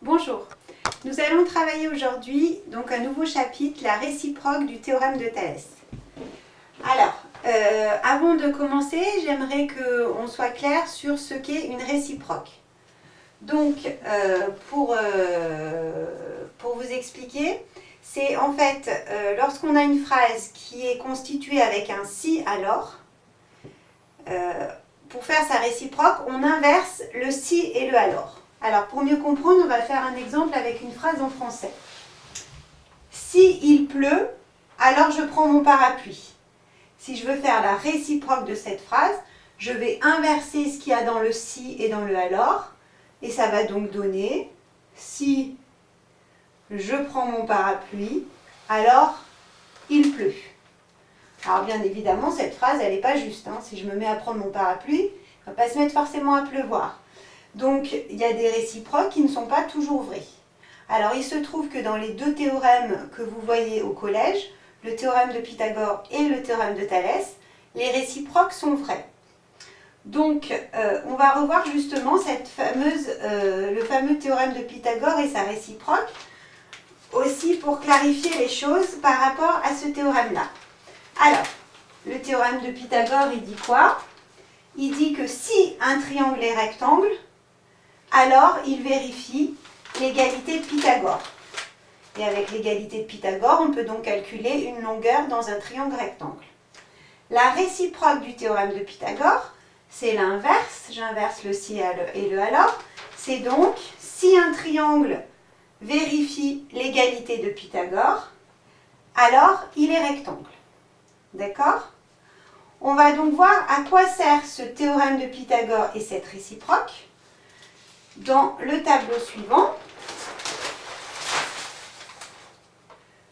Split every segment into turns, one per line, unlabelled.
Bonjour, nous allons travailler aujourd'hui donc un nouveau chapitre, la réciproque du théorème de Thalès. Alors, avant de commencer, j'aimerais qu'on soit clair sur ce qu'est une réciproque. Donc, pour vous expliquer, c'est en fait lorsqu'on a une phrase qui est constituée avec un si alors, pour faire sa réciproque, on inverse le si et le alors. Alors, pour mieux comprendre, on va faire un exemple avec une phrase en français. Si il pleut, alors je prends mon parapluie. Si je veux faire la réciproque de cette phrase, je vais inverser ce qu'il y a dans le si et dans le alors, et ça va donc donner si je prends mon parapluie, alors il pleut. Alors bien évidemment, cette phrase, elle n'est pas juste. Si je me mets à prendre mon parapluie, il ne va pas se mettre forcément à pleuvoir. Donc, il y a des réciproques qui ne sont pas toujours vrais. Alors, il se trouve que dans les deux théorèmes que vous voyez au collège, le théorème de Pythagore et le théorème de Thalès, les réciproques sont vrais. Donc, on va revoir justement le fameux théorème de Pythagore et sa réciproque, aussi pour clarifier les choses par rapport à ce théorème-là. Alors, le théorème de Pythagore, il dit quoi? Il dit que si un triangle est rectangle, alors il vérifie l'égalité de Pythagore. Et avec l'égalité de Pythagore, on peut donc calculer une longueur dans un triangle rectangle. La réciproque du théorème de Pythagore, c'est l'inverse. J'inverse le si et le alors. C'est donc si un triangle vérifie l'égalité de Pythagore, alors il est rectangle. D'accord? On va donc voir à quoi sert ce théorème de Pythagore et cette réciproque dans le tableau suivant.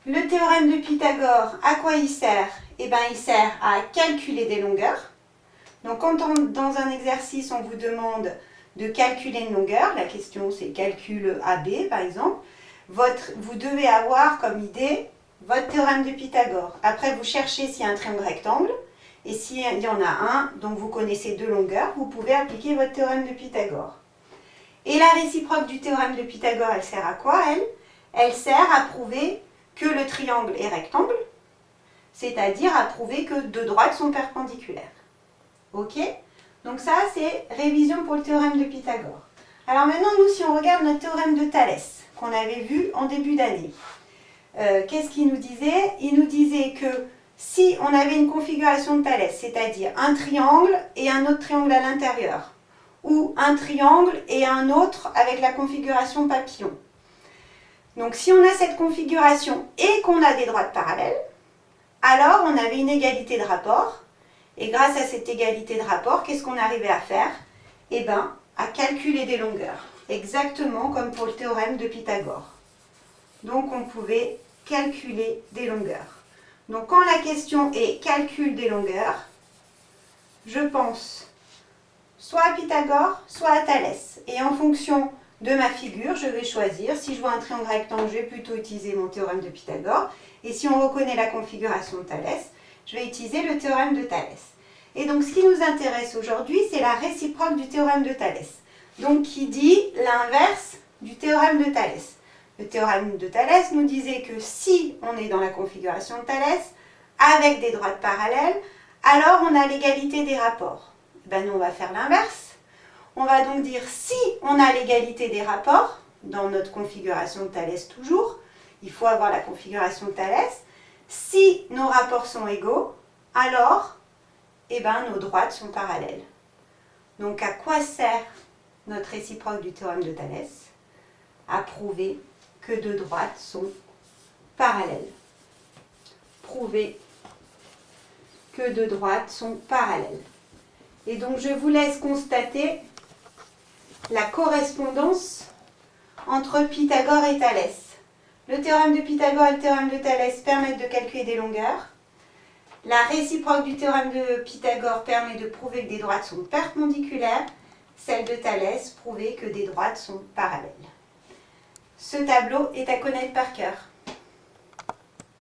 Le théorème de Pythagore, à quoi il sert? Eh bien, il sert à calculer des longueurs. Donc, quand dans un exercice, on vous demande de calculer une longueur, la question c'est calcul AB par exemple, vous devez avoir comme idée votre théorème de Pythagore. Après, vous cherchez s'il y a un triangle rectangle, et s'il y en a un dont vous connaissez deux longueurs, vous pouvez appliquer votre théorème de Pythagore. Et la réciproque du théorème de Pythagore, elle sert à quoi, elle? Elle sert à prouver que le triangle est rectangle, c'est-à-dire à prouver que deux droites sont perpendiculaires. Ok? Donc ça, c'est révision pour le théorème de Pythagore. Alors maintenant, nous, si on regarde notre théorème de Thalès, qu'on avait vu en début d'année, qu'est-ce qu'il nous disait? Il nous disait que si on avait une configuration de Thalès, c'est-à-dire un triangle et un autre triangle à l'intérieur, ou un triangle et un autre avec la configuration papillon. Donc si on a cette configuration et qu'on a des droites parallèles, alors on avait une égalité de rapport, et grâce à cette égalité de rapport, qu'est-ce qu'on arrivait à faire? Eh bien, à calculer des longueurs, exactement comme pour le théorème de Pythagore. Donc on pouvait calculer des longueurs. Donc quand la question est calcul des longueurs, je pense soit à Pythagore, soit à Thalès. Et en fonction de ma figure, je vais choisir. Si je vois un triangle rectangle, je vais plutôt utiliser mon théorème de Pythagore. Et si on reconnaît la configuration de Thalès, je vais utiliser le théorème de Thalès. Et donc ce qui nous intéresse aujourd'hui, c'est la réciproque du théorème de Thalès. Donc qui dit l'inverse du théorème de Thalès. Le théorème de Thalès nous disait que si on est dans la configuration de Thalès, avec des droites parallèles, alors on a l'égalité des rapports. Ben nous, on va faire l'inverse. On va donc dire si on a l'égalité des rapports, dans notre configuration de Thalès toujours, il faut avoir la configuration de Thalès, si nos rapports sont égaux, alors nos droites sont parallèles. Donc à quoi sert notre réciproque du théorème de Thalès? À prouver que deux droites sont parallèles. Prouver que deux droites sont parallèles. Et donc, je vous laisse constater la correspondance entre Pythagore et Thalès. Le théorème de Pythagore et le théorème de Thalès permettent de calculer des longueurs. La réciproque du théorème de Pythagore permet de prouver que des droites sont perpendiculaires. Celle de Thalès prouve que des droites sont parallèles. Ce tableau est à connaître par cœur.